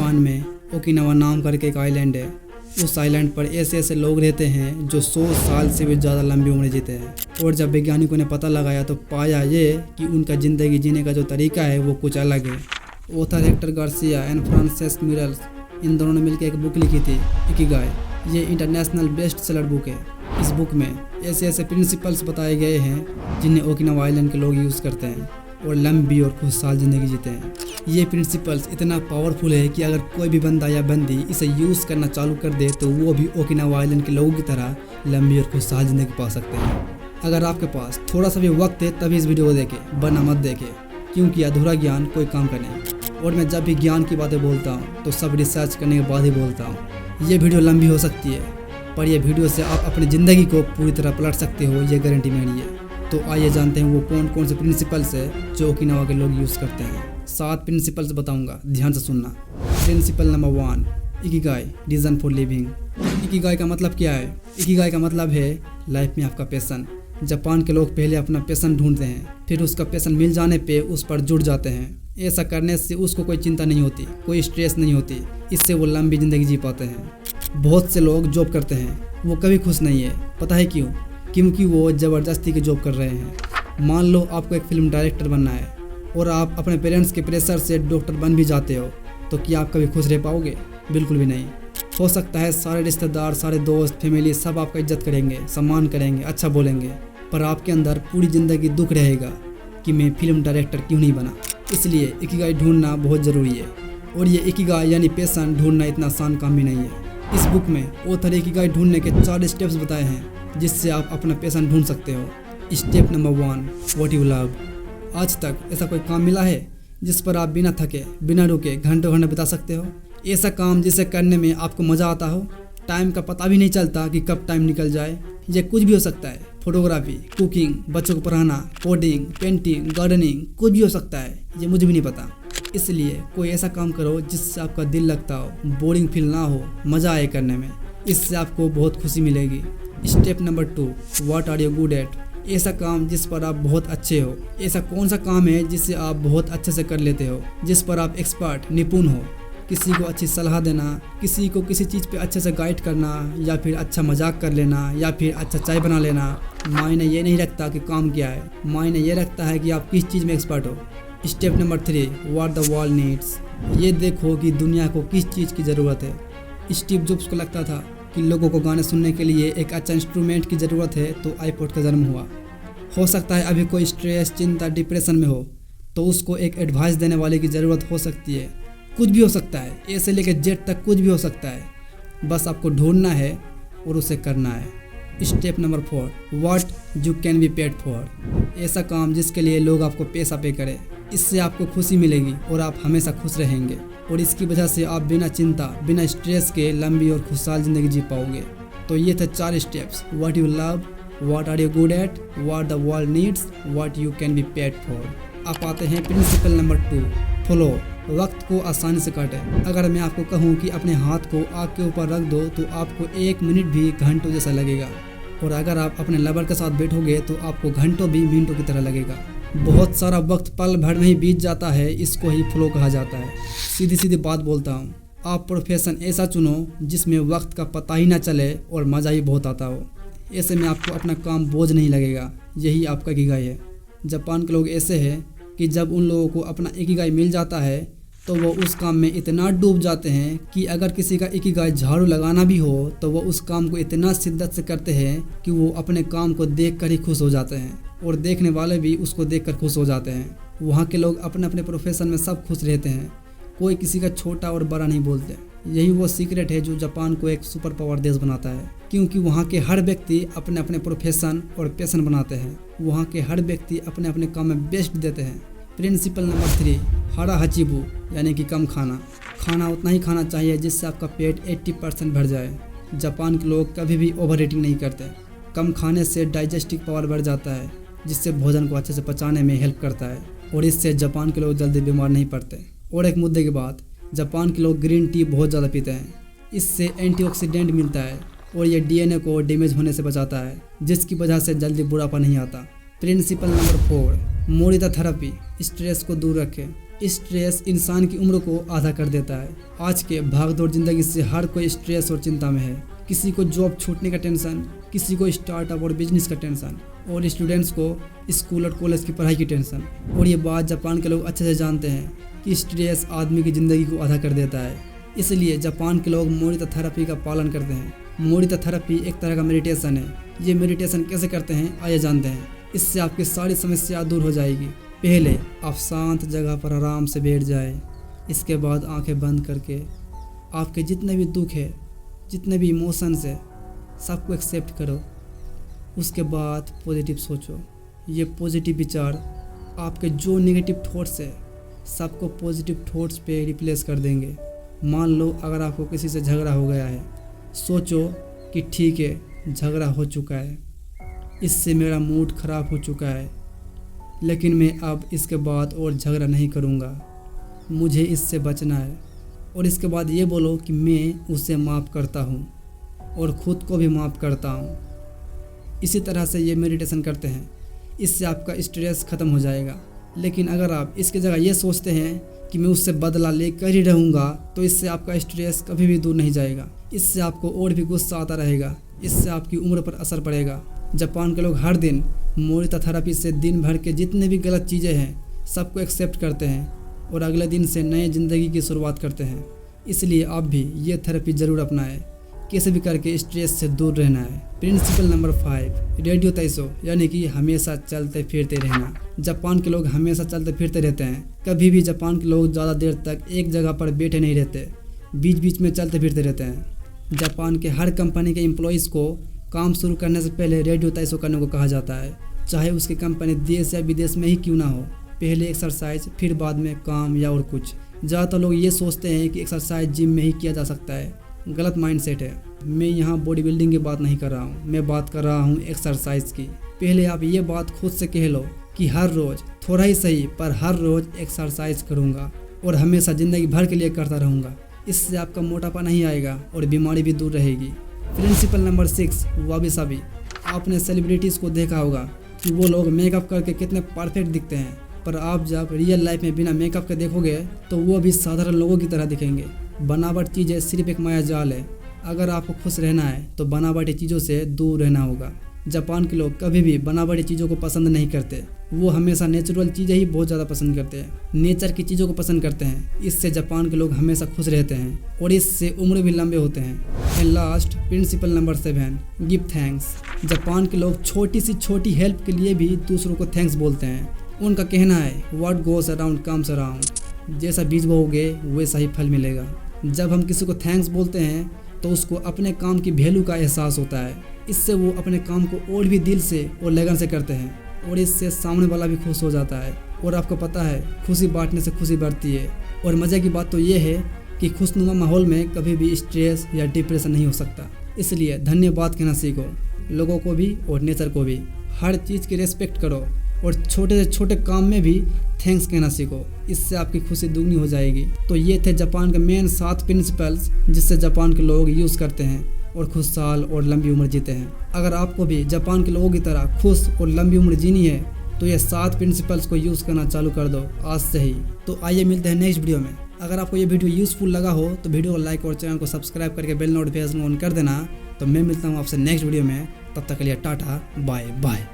Japan में Okinawa नाम करके एक आइलैंड है। उस आइलैंड पर ऐसे ऐसे लोग रहते हैं जो 100 साल से भी ज़्यादा लंबी उम्र जीते हैं। और जब वैज्ञानिकों ने पता लगाया तो पाया ये कि उनका ज़िंदगी जीने का जो तरीका है वो कुछ अलग है। Author Hector Garcia and Francesc Miralles, इन दोनों ने मिलकर एक बुक लिखी थी, इकिगाई। ये इंटरनेशनल बेस्ट सेलर बुक है। इस बुक में ऐसे ऐसे प्रिंसिपल्स बताए गए हैं जिन्हें ओकिनावा आइलैंड के लोग यूज़ करते हैं और लंबी और खुशहाल ज़िंदगी जीते हैं। ये प्रिंसिपल्स इतना पावरफुल है कि अगर कोई भी बंदा या बंदी इसे यूज़ करना चालू कर दे तो वो भी ओकिनावा आइलैंड के लोगों की तरह लंबी और खुशहाल ज़िंदगी पा सकते हैं। अगर आपके पास थोड़ा सा भी वक्त है तभी इस वीडियो को देखें, वरना मत देखें, क्योंकि अधूरा ज्ञान कोई काम का नहीं। और मैं जब भी ज्ञान की बातें बोलता हूँ तो सब रिसर्च करने के बाद ही बोलता हूँ। ये वीडियो लंबी हो सकती है, पर यह वीडियो से आप अपनी ज़िंदगी को पूरी तरह पलट सकते हो, ये गारंटी मेरी है। तो आइए जानते हैं वो कौन कौन से प्रिंसिपल्स है जो ओकिनावा के लोग यूज़ करते हैं। 7 प्रिंसिपल्स बताऊंगा, ध्यान से सुनना। Principle number 1, Ikigai, reason for living. Ikigai का मतलब क्या है? इकिगाई का मतलब है लाइफ में आपका पैशन। जापान के लोग पहले अपना पैशन ढूंढते हैं, फिर उसका पैशन मिल जाने पे उस पर जुड़ जाते हैं। ऐसा करने से उसको कोई चिंता नहीं होती, कोई स्ट्रेस नहीं होती। इससे वो लंबी ज़िंदगी जी पाते हैं। बहुत से लोग जॉब करते हैं, वो कभी खुश नहीं है। पता है क्यों? क्योंकि वो ज़बरदस्ती की जॉब कर रहे हैं। मान लो आपको एक फिल्म डायरेक्टर बनना है और आप अपने पेरेंट्स के प्रेशर से डॉक्टर बन भी जाते हो, तो क्या आप कभी खुश रह पाओगे? बिल्कुल भी नहीं। हो सकता है सारे रिश्तेदार, सारे दोस्त, फैमिली सब आपका इज्जत करेंगे, सम्मान करेंगे, अच्छा बोलेंगे, पर आपके अंदर पूरी ज़िंदगी दुख रहेगा कि मैं फिल्म डायरेक्टर क्यों नहीं बना। इसलिए इकिगाई ढूंढना बहुत ज़रूरी है। और ये इकिगाई यानी पैशन ढूंढना इतना आसान काम भी नहीं है। इस बुक में ऑथर इकिगाई ढूंढने के 4 स्टेप्स बताए हैं जिससे आप अपना पैशन ढूंढ सकते हो। Step number 1, what you love. आज तक ऐसा कोई काम मिला है जिस पर आप बिना थके, बिना रुके घंटों घंटे बिता सकते हो? ऐसा काम जिसे करने में आपको मज़ा आता हो, टाइम का पता भी नहीं चलता कि कब टाइम निकल जाए। ये कुछ भी हो सकता है, फोटोग्राफी, कुकिंग, बच्चों को पढ़ाना, कोडिंग, पेंटिंग, गार्डनिंग, कुछ भी हो सकता है, ये मुझे भी नहीं पता। इसलिए कोई ऐसा काम करो जिससे आपका दिल लगता हो, बोरिंग फील ना हो, मज़ा आए करने में। इससे आपको बहुत खुशी मिलेगी। Step number 2, what are you good at. ऐसा काम जिस पर आप बहुत अच्छे हो। ऐसा कौन सा काम है जिसे आप बहुत अच्छे से कर लेते हो, जिस पर आप एक्सपर्ट, निपुण हो? किसी को अच्छी सलाह देना, किसी को किसी चीज़ पे अच्छे से गाइड करना, या फिर अच्छा मजाक कर लेना, या फिर अच्छा चाय बना लेना। मायने ये नहीं रखता कि काम क्या है, मायने ये रखता है कि आप किस चीज़ में एक्सपर्ट हो। Step number 3, what the world needs. ये देखो कि दुनिया को किस चीज़ की ज़रूरत है। स्टीव जॉब्स को लगता था कि लोगों को गाने सुनने के लिए एक अच्छा इंस्ट्रूमेंट की ज़रूरत है, तो आईपॉड का जन्म हुआ। हो सकता है अभी कोई स्ट्रेस, चिंता, डिप्रेशन में हो, तो उसको एक एडवाइस देने वाले की ज़रूरत हो सकती है। कुछ भी हो सकता है, ए से लेकर जेड तक कुछ भी हो सकता है। बस आपको ढूंढना है और उसे करना है। Step number 4, what you can be paid for. ऐसा काम जिसके लिए लोग आपको पैसा पे करें। इससे आपको खुशी मिलेगी और आप हमेशा खुश रहेंगे, और इसकी वजह से आप बिना चिंता, बिना स्ट्रेस के लंबी और खुशहाल ज़िंदगी जी पाओगे। तो ये थे 4 steps, what you love, what are you good at, what the world needs, what you can be paid for. आप आते हैं प्रिंसिपल नंबर 2, फॉलो। वक्त को आसानी से काटें। अगर मैं आपको कहूँ कि अपने हाथ को आग के ऊपर रख दो तो आपको 1 मिनट भी घंटों जैसा लगेगा, और अगर आप अपने लवर के साथ बैठोगे तो आपको घंटों भी मिनटों की तरह लगेगा। बहुत सारा वक्त पल भर में ही बीत जाता है, इसको ही फ्लो कहा जाता है। सीधी सीधी बात बोलता हूँ, आप प्रोफेशन ऐसा चुनो जिसमें वक्त का पता ही ना चले और मज़ा ही बहुत आता हो। ऐसे में आपको अपना काम बोझ नहीं लगेगा। यही आपका इकिगाई है। जापान के लोग ऐसे हैं कि जब उन लोगों को अपना इकिगाई मिल जाता है तो वो उस काम में इतना डूब जाते हैं कि अगर किसी का इकिगाई झाड़ू लगाना भी हो तो वो उस काम को इतना शिद्दत से करते हैं कि वो अपने काम को देखकर ही खुश हो जाते हैं, और देखने वाले भी उसको देखकर खुश हो जाते हैं। वहाँ के लोग अपने अपने प्रोफेशन में सब खुश रहते हैं, कोई किसी का छोटा और बड़ा नहीं बोलते। यही वो सीक्रेट है जो जापान को एक सुपर पावर देश बनाता है, क्योंकि वहाँ के हर व्यक्ति अपने अपने प्रोफेशन और पैशन बनाते हैं। वहाँ के हर व्यक्ति अपने अपने काम में बेस्ट देते हैं। प्रिंसिपल नंबर 3, हरा हचीबू, यानी कि कम खाना। खाना उतना ही खाना चाहिए जिससे आपका पेट 80% भर जाए। जापान के लोग कभी भी ओवर ईटिंग नहीं करते। कम खाने से डाइजेस्टिव पावर बढ़ जाता है, जिससे भोजन को अच्छे से पचाने में हेल्प करता है, और इससे जापान के लोग जल्दी बीमार नहीं पड़ते। और एक मुद्दे की बात, जापान के लोग ग्रीन टी बहुत ज़्यादा पीते हैं। इससे एंटीऑक्सीडेंट मिलता है और ये डीएनए को डैमेज होने से बचाता है, जिसकी वजह से जल्दी बुढ़ापा नहीं आता। Principle number 4, Morita therapy. Stress को दूर रखें। स्ट्रेस इंसान की उम्र को आधा कर देता है। आज के भागदौड़ जिंदगी से हर कोई स्ट्रेस और चिंता में है। किसी को जॉब छूटने का टेंशन, किसी को स्टार्टअप और बिजनेस का टेंशन, और स्टूडेंट्स को स्कूल और कॉलेज की पढ़ाई की टेंशन। और ये बात जापान के लोग अच्छे से जानते हैं कि स्ट्रेस आदमी की ज़िंदगी को आधा कर देता है। इसलिए जापान के लोग मोरिता थेरेपी का पालन करते हैं। मोरिता थेरेपी एक तरह का मेडिटेशन है। ये मेडिटेशन कैसे करते हैं आइए जानते हैं। इससे आपकी सारी समस्या दूर हो जाएगी। पहले आप शांत जगह पर आराम से बैठ जाए। इसके बाद आंखें बंद करके आपके जितने भी दुख है, जितने भी इमोशंस है, सबको एक्सेप्ट करो। उसके बाद पॉजिटिव सोचो। ये पॉजिटिव विचार आपके जो नेगेटिव थॉट्स है सबको पॉजिटिव थॉट्स पे रिप्लेस कर देंगे। मान लो अगर आपको किसी से झगड़ा हो गया है, सोचो कि ठीक है झगड़ा हो चुका है, इससे मेरा मूड ख़राब हो चुका है, लेकिन मैं अब इसके बाद और झगड़ा नहीं करूँगा, मुझे इससे बचना है। और इसके बाद ये बोलो कि मैं उसे माफ़ करता हूँ और ख़ुद को भी माफ़ करता हूँ। इसी तरह से ये मेडिटेशन करते हैं। इससे आपका स्ट्रेस ख़त्म हो जाएगा। लेकिन अगर आप इसकी जगह ये सोचते हैं कि मैं उससे बदला लेकर ही रहूँगा, तो इससे आपका स्ट्रेस कभी भी दूर नहीं जाएगा। इससे आपको और भी गुस्सा आता रहेगा। इससे आपकी उम्र पर असर पड़ेगा। जापान के लोग हर दिन मोरिता थेरेपी से दिन भर के जितने भी गलत चीज़ें हैं सबको एक्सेप्ट करते हैं और अगले दिन से नए ज़िंदगी की शुरुआत करते हैं। इसलिए आप भी ये थेरेपी ज़रूर अपनाएं। कैसे भी करके स्ट्रेस से दूर रहना है। प्रिंसिपल नंबर 5, रेडियो तैसो, यानी कि हमेशा चलते फिरते रहना। जापान के लोग हमेशा चलते फिरते रहते हैं। कभी भी जापान के लोग ज़्यादा देर तक एक जगह पर बैठे नहीं रहते, बीच बीच में चलते फिरते रहते हैं। जापान के हर कंपनी के एम्प्लॉयज़ को काम शुरू करने से पहले रेडियो तैसो करने को कहा जाता है। चाहे उसकी कंपनी देश या विदेश में ही क्यों ना हो, पहले एक्सरसाइज फिर बाद में काम या और कुछ। ज़्यादातर लोग ये सोचते हैं कि एक्सरसाइज जिम में ही किया जा सकता है। गलत माइंडसेट है। मैं यहाँ बॉडी बिल्डिंग की बात नहीं कर रहा हूँ, मैं बात कर रहा हूँ एक्सरसाइज की। पहले आप ये बात खुद से कह लो कि हर रोज़ थोड़ा ही सही पर हर रोज़ एक्सरसाइज करूँगा और हमेशा ज़िंदगी भर के लिए करता रहूँगा। इससे आपका मोटापा नहीं आएगा और बीमारी भी दूर रहेगी। Principle number 6, वाबी Sabi. आपने सेलिब्रिटीज़ को देखा होगा कि वो लोग मेकअप करके कितने परफेक्ट दिखते हैं, पर आप जब रियल लाइफ में बिना मेकअप के देखोगे तो वो भी साधारण लोगों की तरह दिखेंगे। बनावट चीज़ें सिर्फ एक माया जाल है। अगर आपको खुश रहना है तो बनावटी चीज़ों से दूर रहना होगा। जापान के लोग कभी भी बनावटी चीज़ों को पसंद नहीं करते। वो हमेशा नेचुरल चीज़ें ही बहुत ज़्यादा पसंद करते हैं, नेचर की चीज़ों को पसंद करते हैं। इससे जापान के लोग हमेशा खुश रहते हैं और इससे उम्र भी लंबे होते हैं। And last, principle number 7, give thanks. Japan के लोग छोटी सी छोटी हेल्प के लिए भी दूसरों को थैंक्स बोलते हैं। उनका कहना है what goes around comes around. जैसा बीज बोओगे वैसा ही फल मिलेगा। जब हम किसी को थैंक्स बोलते हैं तो उसको अपने काम की वैल्यू का एहसास होता है। इससे वो अपने काम को और भी दिल से और लगन से करते हैं और इससे सामने वाला भी खुश हो जाता है। और आपको पता है खुशी बांटने से खुशी बढ़ती है। और मज़े की बात तो ये है कि खुशनुमा माहौल में कभी भी स्ट्रेस या डिप्रेशन नहीं हो सकता। इसलिए धन्यवाद कहना सीखो, लोगों को भी और नेचर को भी। हर चीज़ की रिस्पेक्ट करो और छोटे से छोटे काम में भी थैंक्स कहना सीखो। इससे आपकी खुशी दुगनी हो जाएगी। तो ये थे जापान के मेन 7 प्रिंसिपल्स जिससे जापान के लोग यूज़ करते हैं और खुशहाल और लंबी उम्र जीते हैं। अगर आपको भी जापान के लोगों की तरह खुश और लंबी उम्र जीनी है तो ये 7 प्रिंसिपल्स को यूज़ करना चालू कर दो आज से ही। तो आइए मिलते हैं नेक्स्ट वीडियो में। अगर आपको ये वीडियो यूज़फुल लगा हो तो वीडियो को लाइक और चैनल को सब्सक्राइब करके बेल नोटिफिकेशन ऑन कर देना। तो मैं मिलता हूँ आपसे नेक्स्ट वीडियो में। तब तक के लिए टाटा बाय बाय।